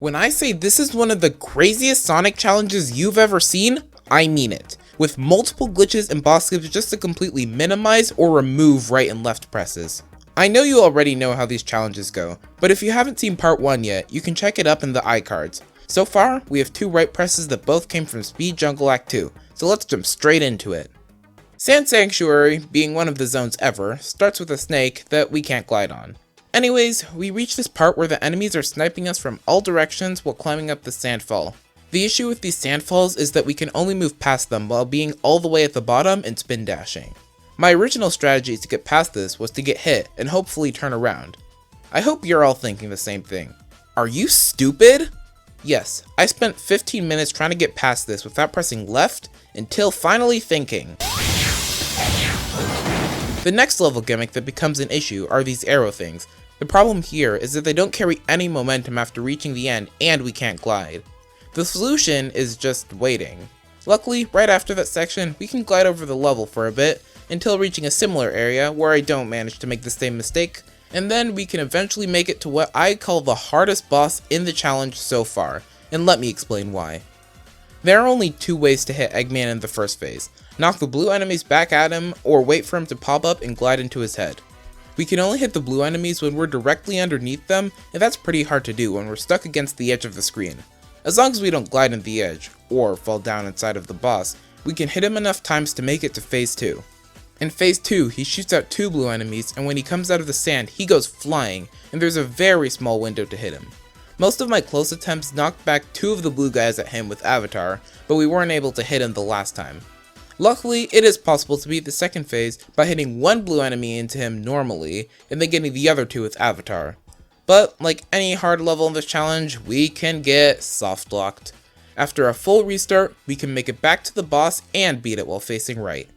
When I say this is one of the craziest Sonic challenges you've ever seen, I mean it, with multiple glitches and boss skips just to completely minimize or remove right and left presses. I know you already know how these challenges go, but if you haven't seen part 1 yet, you can check it up in the iCards. So far, we have 2 right presses that both came from Speed Jungle Act 2, so let's jump straight into it. Sand Sanctuary, being one of the zones ever, starts with a snake that we can't glide on. Anyways, we reach this part where the enemies are sniping us from all directions while climbing up the sandfall. The issue with these sandfalls is that we can only move past them while being all the way at the bottom and spin dashing. My original strategy to get past this was to get hit and hopefully turn around. I hope you're all thinking the same thing. Are you stupid? Yes, I spent 15 minutes trying to get past this without pressing left until finally thinking. The next level gimmick that becomes an issue are these arrow things. The problem here is that they don't carry any momentum after reaching the end and we can't glide. The solution is just waiting. Luckily, right after that section, we can glide over the level for a bit until reaching a similar area where I don't manage to make the same mistake, and then we can eventually make it to what I call the hardest boss in the challenge so far, and let me explain why. There are only 2 ways to hit Eggman in the first phase: knock the blue enemies back at him, or wait for him to pop up and glide into his head. We can only hit the blue enemies when we're directly underneath them, and that's pretty hard to do when we're stuck against the edge of the screen. As long as we don't glide in the edge, or fall down inside of the boss, we can hit him enough times to make it to phase 2. In phase 2, he shoots out 2 blue enemies, and when he comes out of the sand, he goes flying, and there's a very small window to hit him. Most of my close attempts knocked back 2 of the blue guys at him with Avatar, but we weren't able to hit him the last time. Luckily, it is possible to beat the second phase by hitting 1 blue enemy into him normally, and then getting the other 2 with Avatar. But, like any hard level in this challenge, we can get soft locked. After a full restart, we can make it back to the boss and beat it while facing right.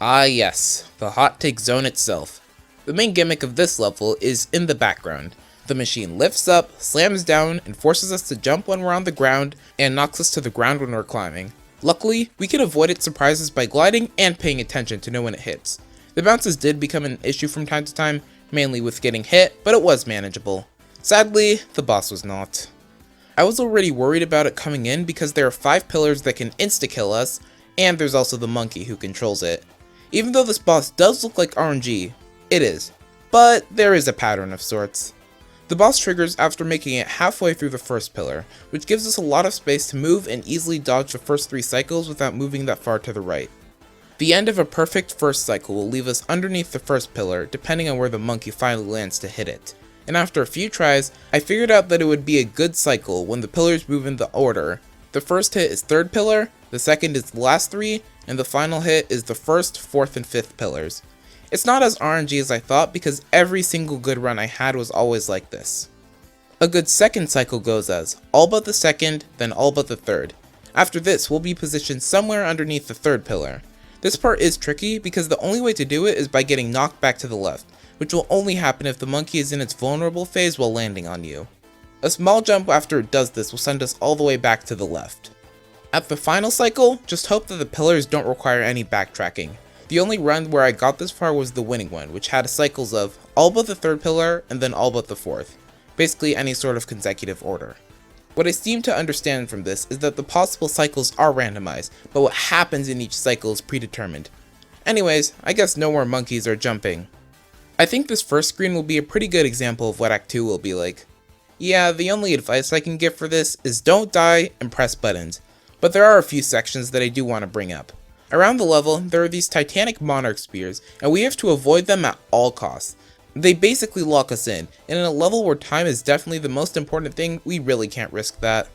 Ah yes, the hot take zone itself. The main gimmick of this level is in the background. The machine lifts up, slams down, and forces us to jump when we're on the ground, and knocks us to the ground when we're climbing. Luckily, we can avoid its surprises by gliding and paying attention to know when it hits. The bounces did become an issue from time to time, mainly with getting hit, but it was manageable. Sadly, the boss was not. I was already worried about it coming in because there are 5 pillars that can insta-kill us, and there's also the monkey who controls it. Even though this boss does look like RNG, it is, but there is a pattern of sorts. The boss triggers after making it halfway through the first pillar, which gives us a lot of space to move and easily dodge the first 3 cycles without moving that far to the right. The end of a perfect first cycle will leave us underneath the first pillar, depending on where the monkey finally lands to hit it. And after a few tries, I figured out that it would be a good cycle when the pillars move in the order. The first hit is 3rd pillar, the second is the last 3, and the final hit is the 1st, 4th, and 5th pillars. It's not as RNG as I thought because every single good run I had was always like this. A good second cycle goes as all but the 2nd, then all but the 3rd. After this, we'll be positioned somewhere underneath the 3rd pillar. This part is tricky because the only way to do it is by getting knocked back to the left, which will only happen if the monkey is in its vulnerable phase while landing on you. A small jump after it does this will send us all the way back to the left. At the final cycle, just hope that the pillars don't require any backtracking. The only run where I got this far was the winning one, which had cycles of all but the 3rd pillar and then all but the 4th. Basically any sort of consecutive order. What I seem to understand from this is that the possible cycles are randomized, but what happens in each cycle is predetermined. Anyways, I guess no more monkeys are jumping. I think this first screen will be a pretty good example of what Act 2 will be like. Yeah, the only advice I can give for this is don't die and press buttons, but there are a few sections that I do want to bring up. Around the level, there are these Titanic Monarch Spears, and we have to avoid them at all costs. They basically lock us in, and in a level where time is definitely the most important thing, we really can't risk that.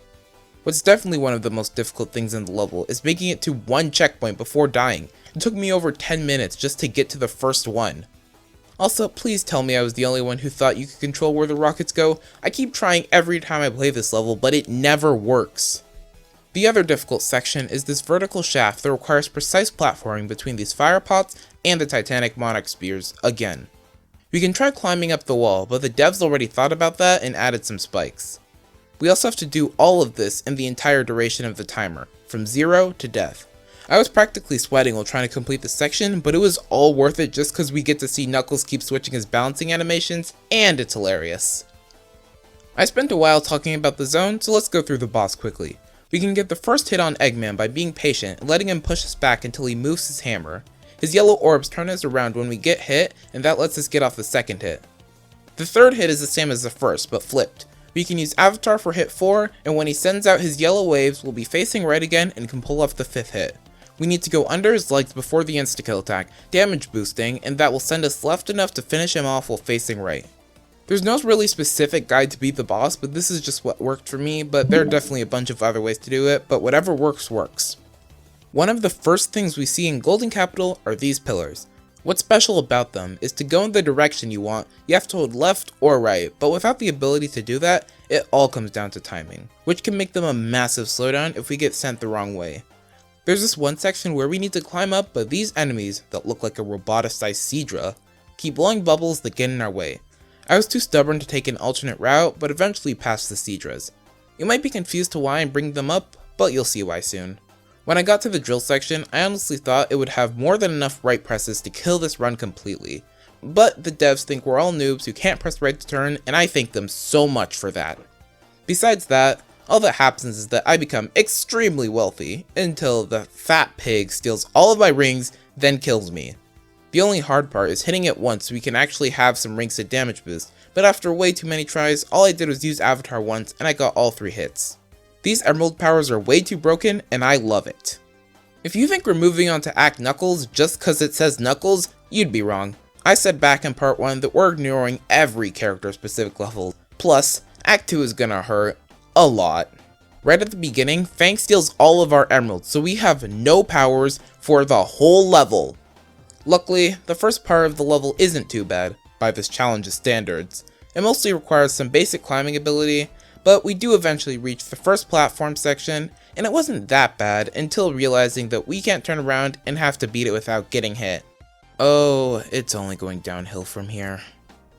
What's definitely one of the most difficult things in the level is making it to 1 checkpoint before dying. It took me over 10 minutes just to get to the first one. Also, please tell me I was the only one who thought you could control where the rockets go. I keep trying every time I play this level, but it never works. The other difficult section is this vertical shaft that requires precise platforming between these fire pots and the Titanic Monarch Spears again. We can try climbing up the wall, but the devs already thought about that and added some spikes. We also have to do all of this in the entire duration of the timer, from 0 to death. I was practically sweating while trying to complete this section, but it was all worth it just because we get to see Knuckles keep switching his balancing animations, and it's hilarious. I spent a while talking about the zone, so let's go through the boss quickly. We can get the first hit on Eggman by being patient and letting him push us back until he moves his hammer. His yellow orbs turn us around when we get hit, and that lets us get off the second hit. The third hit is the same as the first, but flipped. We can use Avatar for hit 4, and when he sends out his yellow waves, we'll be facing right again and can pull off the 5th hit. We need to go under his legs before the insta-kill attack, damage boosting, and that will send us left enough to finish him off while facing right. There's no really specific guide to beat the boss, but this is just what worked for me, but there are definitely a bunch of other ways to do it, but whatever works, works. One of the first things we see in Golden Capital are these pillars. What's special about them is to go in the direction you want, you have to hold left or right, but without the ability to do that, it all comes down to timing, which can make them a massive slowdown if we get sent the wrong way. There's this one section where we need to climb up, but these enemies, that look like a roboticized Seadra, keep blowing bubbles that get in our way. I was too stubborn to take an alternate route, but eventually passed the Seadras. You might be confused to why I'm bringing them up, but you'll see why soon. When I got to the drill section, I honestly thought it would have more than enough right presses to kill this run completely. But the devs think we're all noobs who can't press right to turn, and I thank them so much for that. Besides that, all that happens is that I become extremely wealthy, until the fat pig steals all of my rings, then kills me. The only hard part is hitting it once so we can actually have some rings to damage boost, but after way too many tries, all I did was use Avatar once and I got all 3 hits. These emerald powers are way too broken and I love it. If you think we're moving on to Act Knuckles just cause it says Knuckles, you'd be wrong. I said back in part 1 that we're ignoring every character specific level, plus Act 2 is gonna hurt a lot. Right at the beginning, Fang steals all of our emeralds, so we have no powers for the whole level. Luckily, the first part of the level isn't too bad, by this challenge's standards. It mostly requires some basic climbing ability, but we do eventually reach the first platform section, and it wasn't that bad until realizing that we can't turn around and have to beat it without getting hit. Oh, it's only going downhill from here.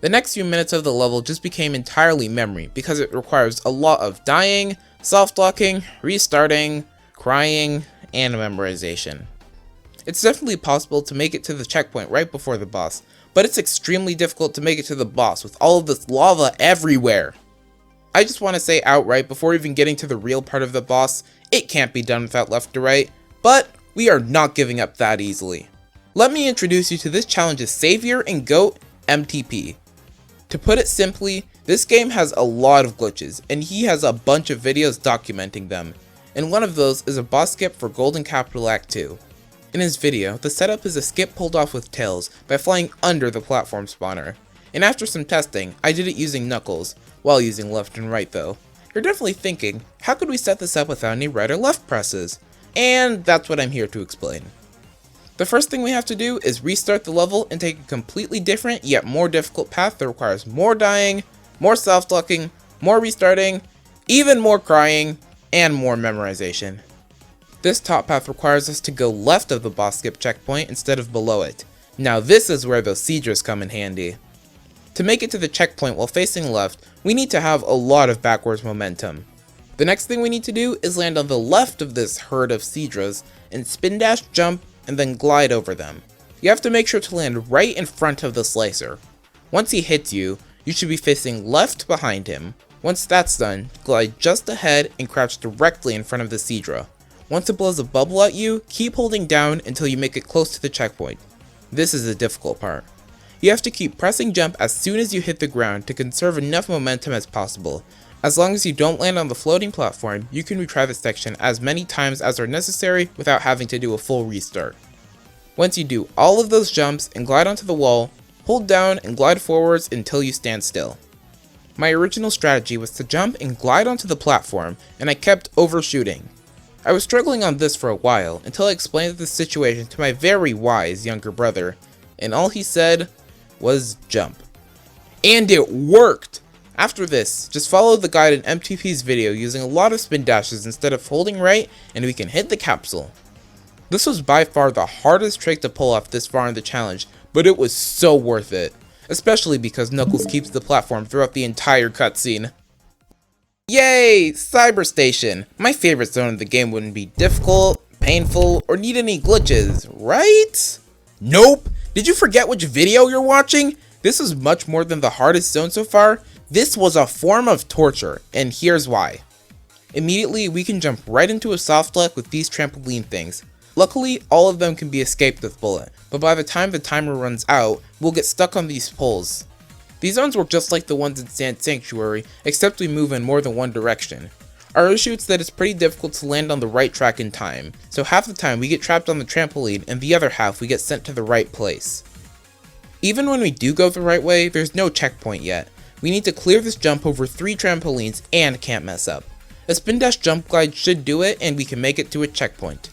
The next few minutes of the level just became entirely memory because it requires a lot of dying, soft-locking, restarting, crying, and memorization. It's definitely possible to make it to the checkpoint right before the boss, but it's extremely difficult to make it to the boss with all of this lava everywhere. I just want to say outright before even getting to the real part of the boss, it can't be done without left to right, but we are not giving up that easily. Let me introduce you to this challenge's savior and goat, MTP. To put it simply, this game has a lot of glitches, and he has a bunch of videos documenting them, and one of those is a boss skip for Golden Capital Act 2. In his video, the setup is a skip pulled off with Tails by flying under the platform spawner, and after some testing, I did it using Knuckles, while using left and right though. You're definitely thinking, how could we set this up without any right or left presses? And that's what I'm here to explain. The first thing we have to do is restart the level and take a completely different yet more difficult path that requires more dying, more self-locking, more restarting, even more crying, and more memorization. This top path requires us to go left of the boss skip checkpoint instead of below it. Now this is where those Seadras come in handy. To make it to the checkpoint while facing left, we need to have a lot of backwards momentum. The next thing we need to do is land on the left of this herd of Seadras and spin dash jump and then glide over them. You have to make sure to land right in front of the slicer. Once he hits you, you should be facing left behind him. Once that's done, glide just ahead and crouch directly in front of the Seadra. Once it blows a bubble at you, keep holding down until you make it close to the checkpoint. This is the difficult part. You have to keep pressing jump as soon as you hit the ground to conserve enough momentum as possible. As long as you don't land on the floating platform, you can retry this section as many times as are necessary without having to do a full restart. Once you do all of those jumps and glide onto the wall, hold down and glide forwards until you stand still. My original strategy was to jump and glide onto the platform, and I kept overshooting. I was struggling on this for a while until I explained the situation to my very wise younger brother, and all he said was jump. And it worked! After this, just follow the guide in MTP's video using a lot of spin dashes instead of holding right, and we can hit the capsule. This was by far the hardest trick to pull off this far in the challenge, but it was so worth it, especially because Knuckles keeps the platform throughout the entire cutscene. Yay! Cyber Station! My favorite zone in the game wouldn't be difficult, painful, or need any glitches, right? Nope! Did you forget which video you're watching? This is much more than the hardest zone so far. This was a form of torture, and here's why. Immediately, we can jump right into a soft luck with these trampoline things. Luckily, all of them can be escaped with bullet, but by the time the timer runs out, we'll get stuck on these poles. These zones work just like the ones in Sand Sanctuary, except we move in more than one direction. Our issue is that it's pretty difficult to land on the right track in time, so half the time we get trapped on the trampoline and the other half we get sent to the right place. Even when we do go the right way, there's no checkpoint yet. We need to clear this jump over 3 trampolines and can't mess up. A spin dash jump glide should do it and we can make it to a checkpoint.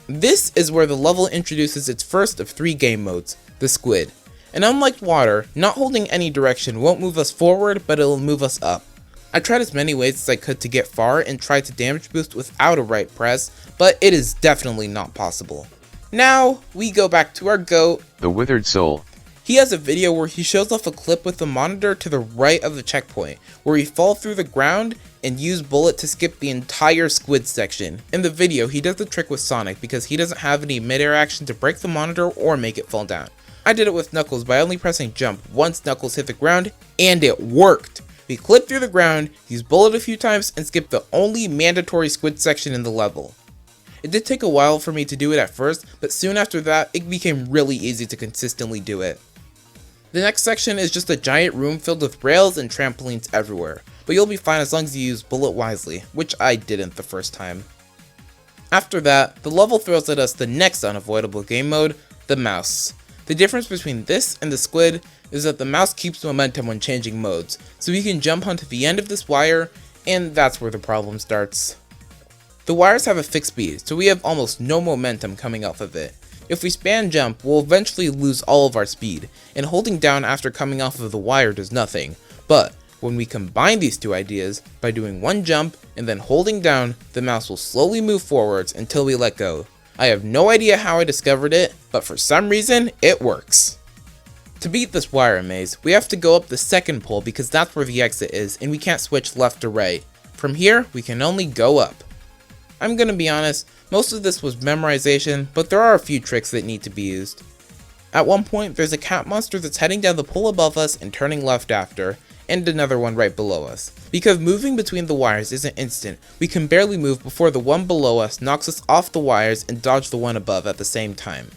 This is where the level introduces its first of 3 game modes, the squid. And unlike water, not holding any direction won't move us forward, but it'll move us up. I tried as many ways as I could to get far and tried to damage boost without a right press, but it is definitely not possible. Now, we go back to our goat, the Withered Soul. He has a video where he shows off a clip with the monitor to the right of the checkpoint, where he falls through the ground and use bullet to skip the entire squid section. In the video, he does the trick with Sonic because he doesn't have any midair action to break the monitor or make it fall down. I did it with Knuckles by only pressing jump once Knuckles hit the ground, and it worked! We clipped through the ground, used bullet a few times, and skipped the only mandatory squid section in the level. It did take a while for me to do it at first, but soon after that, it became really easy to consistently do it. The next section is just a giant room filled with rails and trampolines everywhere, but you'll be fine as long as you use bullet wisely, which I didn't the first time. After that, the level throws at us the next unavoidable game mode, the mouse. The difference between this and the squid is that the mouse keeps momentum when changing modes, so we can jump onto the end of this wire, and that's where the problem starts. The wires have a fixed speed, so we have almost no momentum coming off of it. If we spam jump, we'll eventually lose all of our speed, and holding down after coming off of the wire does nothing. But when we combine these two ideas, by doing one jump and then holding down, the mouse will slowly move forwards until we let go. I have no idea how I discovered it, but for some reason, it works. To beat this wire maze, we have to go up the second pole because that's where the exit is, and we can't switch left or right. From here, we can only go up. I'm gonna be honest, most of this was memorization, but there are a few tricks that need to be used. At one point, there's a cat monster that's heading down the pole above us and turning left after, and another one right below us. Because moving between the wires isn't instant, we can barely move before the one below us knocks us off the wires and dodge the one above at the same time.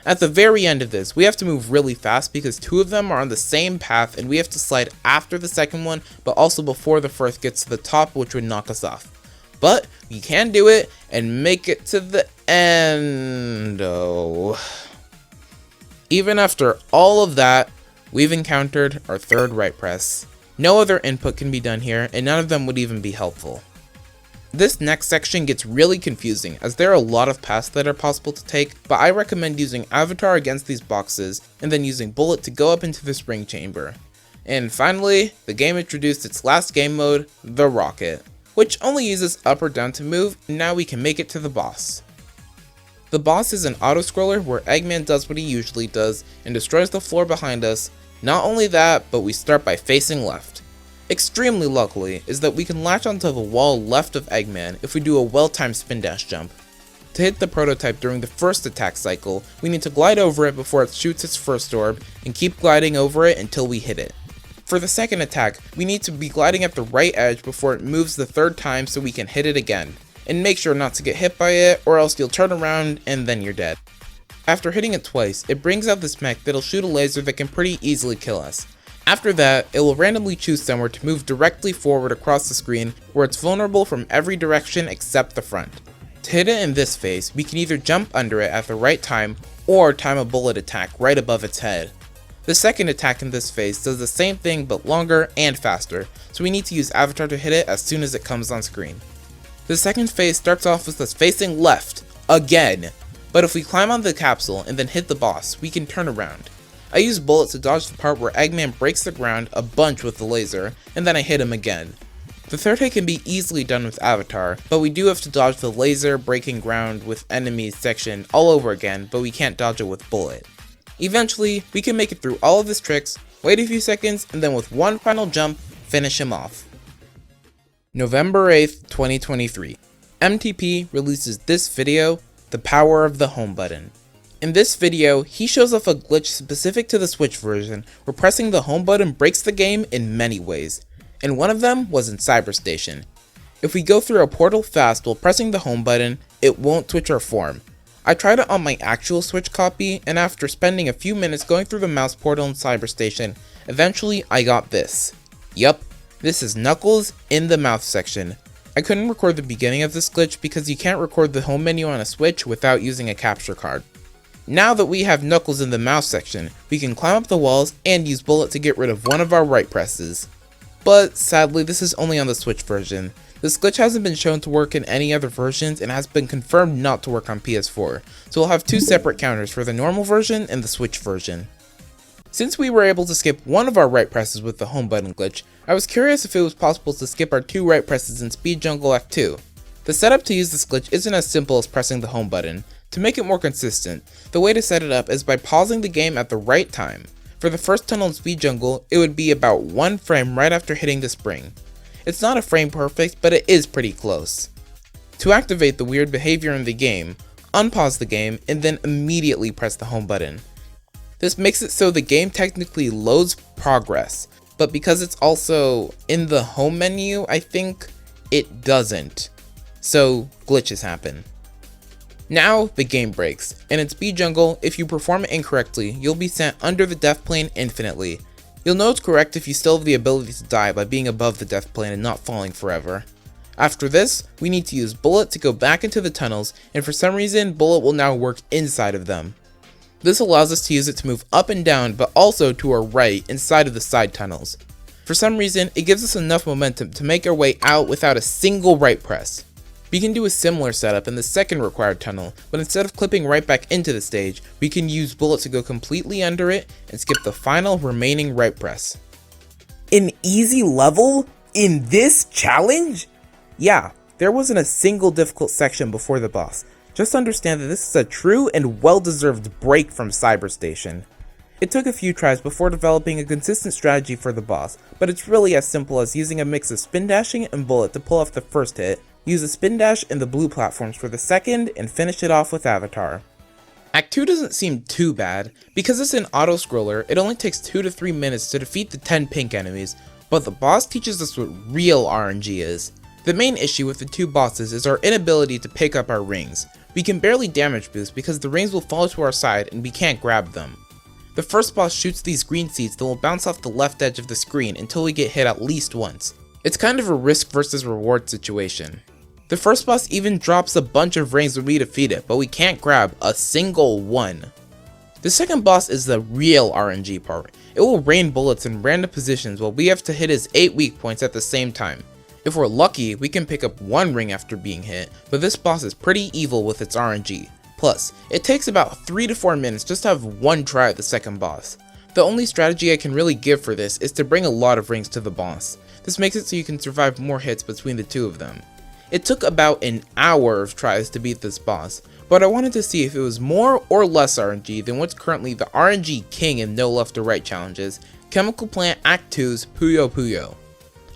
At the very end of this, we have to move really fast because 2 of them are on the same path and we have to slide after the second one, but also before the first gets to the top, which would knock us off. But we can do it and make it to the end. Oh. Even after all of that, we've encountered our third right press. No other input can be done here, and none of them would even be helpful. This next section gets really confusing, as there are a lot of paths that are possible to take, but I recommend using Avatar against these boxes, and then using Bullet to go up into the spring chamber. And finally, the game introduced its last game mode, the Rocket, which only uses up or down to move, and now we can make it to the boss. The boss is an auto-scroller where Eggman does what he usually does, and destroys the floor behind us. Not only that, but we start by facing left. Extremely luckily is that we can latch onto the wall left of Eggman if we do a well-timed spin dash jump. To hit the prototype during the first attack cycle, we need to glide over it before it shoots its first orb, and keep gliding over it until we hit it. For the second attack, we need to be gliding at the right edge before it moves the third time so we can hit it again. And make sure not to get hit by it, or else you'll turn around and then you're dead. After hitting it twice, it brings out this mech that'll shoot a laser that can pretty easily kill us. After that, it will randomly choose somewhere to move directly forward across the screen where it's vulnerable from every direction except the front. To hit it in this phase, we can either jump under it at the right time or time a bullet attack right above its head. The second attack in this phase does the same thing but longer and faster, so we need to use Avatar to hit it as soon as it comes on screen. The second phase starts off with us facing left, again, but if we climb on the capsule and then hit the boss, we can turn around. I use Bullet to dodge the part where Eggman breaks the ground a bunch with the laser, and then I hit him again. The third hit can be easily done with Avatar, but we do have to dodge the laser breaking ground with enemies section all over again, but we can't dodge it with Bullet. Eventually, we can make it through all of his tricks, wait a few seconds, and then with one final jump, finish him off. November 8th, 2023. MTP releases this video, The Power of the Home Button. In this video, he shows off a glitch specific to the Switch version, where pressing the home button breaks the game in many ways, and one of them was in Cyberstation. If we go through a portal fast while pressing the home button, it won't switch our form. I tried it on my actual Switch copy, and after spending a few minutes going through the mouse portal in Cyberstation, eventually I got this. Yup, this is Knuckles in the mouth section. I couldn't record the beginning of this glitch because you can't record the home menu on a Switch without using a capture card. Now that we have Knuckles in the mouse section, we can climb up the walls and use Bullet to get rid of one of our right presses. But sadly, this is only on the Switch version. This glitch hasn't been shown to work in any other versions and has been confirmed not to work on PS4, so we'll have two separate counters for the normal version and the Switch version. Since we were able to skip one of our right presses with the home button glitch, I was curious if it was possible to skip our two right presses in Speed Jungle Act 2. The setup to use this glitch isn't as simple as pressing the home button. To make it more consistent, the way to set it up is by pausing the game at the right time. For the first tunnel in Speed Jungle, it would be about 1 frame right after hitting the spring. It's not a frame perfect, but it is pretty close. To activate the weird behavior in the game, unpause the game and then immediately press the home button. This makes it so the game technically loads progress, but because it's also in the home menu, I think it doesn't. So glitches happen. Now the game breaks, and in Speed Jungle, if you perform it incorrectly, you'll be sent under the death plane infinitely. You'll know it's correct if you still have the ability to die by being above the death plane and not falling forever. After this, we need to use Bullet to go back into the tunnels, and for some reason, Bullet will now work inside of them. This allows us to use it to move up and down, but also to our right inside of the side tunnels. For some reason, it gives us enough momentum to make our way out without a single right press. We can do a similar setup in the second required tunnel, but instead of clipping right back into the stage, we can use Bullet to go completely under it and skip the final remaining right press. An easy level? In this challenge? Yeah, there wasn't a single difficult section before the boss. Just understand that this is a true and well-deserved break from Cyberstation. It took a few tries before developing a consistent strategy for the boss, but it's really as simple as using a mix of spin dashing and Bullet to pull off the first hit, use a spin dash in the blue platforms for the second, and finish it off with Avatar. Act 2 doesn't seem too bad. Because it's an auto-scroller, it only takes 2 to 3 minutes to defeat the 10 pink enemies, but the boss teaches us what real RNG is. The main issue with the two bosses is our inability to pick up our rings. We can barely damage boost because the rings will fall to our side and we can't grab them. The first boss shoots these green seeds that will bounce off the left edge of the screen until we get hit at least once. It's kind of a risk versus reward situation. The first boss even drops a bunch of rings when we defeat it, but we can't grab a single one. The second boss is the real RNG part. It will rain bullets in random positions while we have to hit his 8 weak points at the same time. If we're lucky, we can pick up one ring after being hit, but this boss is pretty evil with its RNG. Plus, it takes about 3 to 4 minutes just to have one try at the second boss. The only strategy I can really give for this is to bring a lot of rings to the boss. This makes it so you can survive more hits between the two of them. It took about an hour of tries to beat this boss, but I wanted to see if it was more or less RNG than what's currently the RNG king in No Left or Right challenges, Chemical Plant Act 2's Puyo Puyo.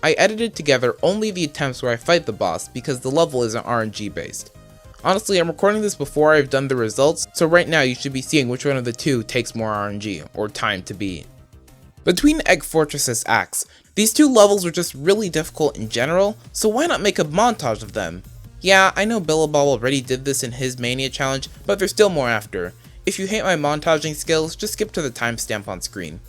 I edited together only the attempts where I fight the boss because the level isn't RNG based. Honestly, I'm recording this before I've done the results, so right now you should be seeing which one of the two takes more RNG, or time to beat. Between Egg Fortress's acts, these two levels were just really difficult in general, so why not make a montage of them? Yeah, I know Billabong already did this in his Mania challenge, but there's still more after. If you hate my montaging skills, just skip to the timestamp on screen.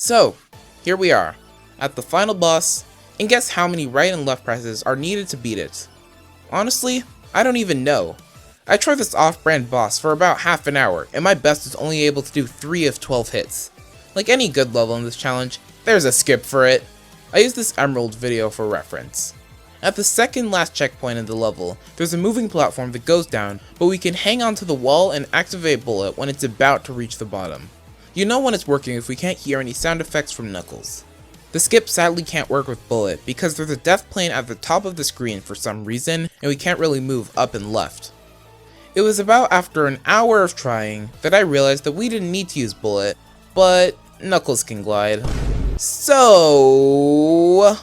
So, here we are, at the final boss, and guess how many right and left presses are needed to beat it? Honestly, I don't even know. I tried this off-brand boss for about half an hour, and my best was only able to do 3 of 12 hits. Like any good level in this challenge, there's a skip for it. I used this Emerald video for reference. At the second last checkpoint in the level, there's a moving platform that goes down, but we can hang onto the wall and activate Bullet when it's about to reach the bottom. You know when it's working if we can't hear any sound effects from Knuckles. The skip sadly can't work with Bullet because there's a death plane at the top of the screen for some reason, and we can't really move up and left. It was about after an hour of trying that I realized that we didn't need to use Bullet, but Knuckles can glide. So...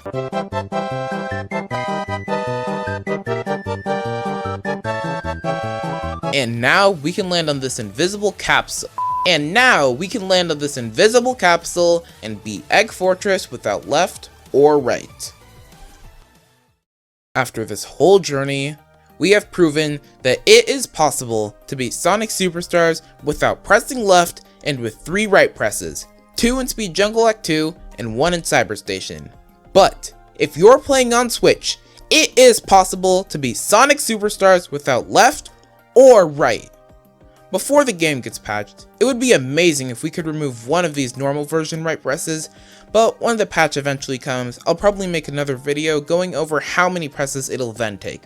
And now we can land on this invisible capsule. And beat Egg Fortress without left or right. After this whole journey, we have proven that it is possible to beat Sonic Superstars without pressing left and with 3 right presses, 2 in Speed Jungle Act 2 and 1 in Cyberstation. But if you're playing on Switch, it is possible to beat Sonic Superstars without left or right. Before the game gets patched, it would be amazing if we could remove one of these normal version right presses, but when the patch eventually comes, I'll probably make another video going over how many presses it'll then take.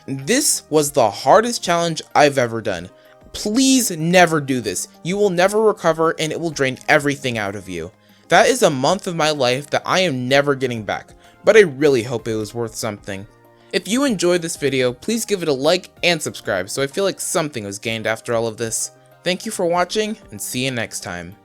This was the hardest challenge I've ever done. Please never do this. You will never recover and it will drain everything out of you. That is a month of my life that I am never getting back, but I really hope it was worth something. If you enjoyed this video, please give it a like and subscribe so I feel like something was gained after all of this. Thank you for watching and see you next time.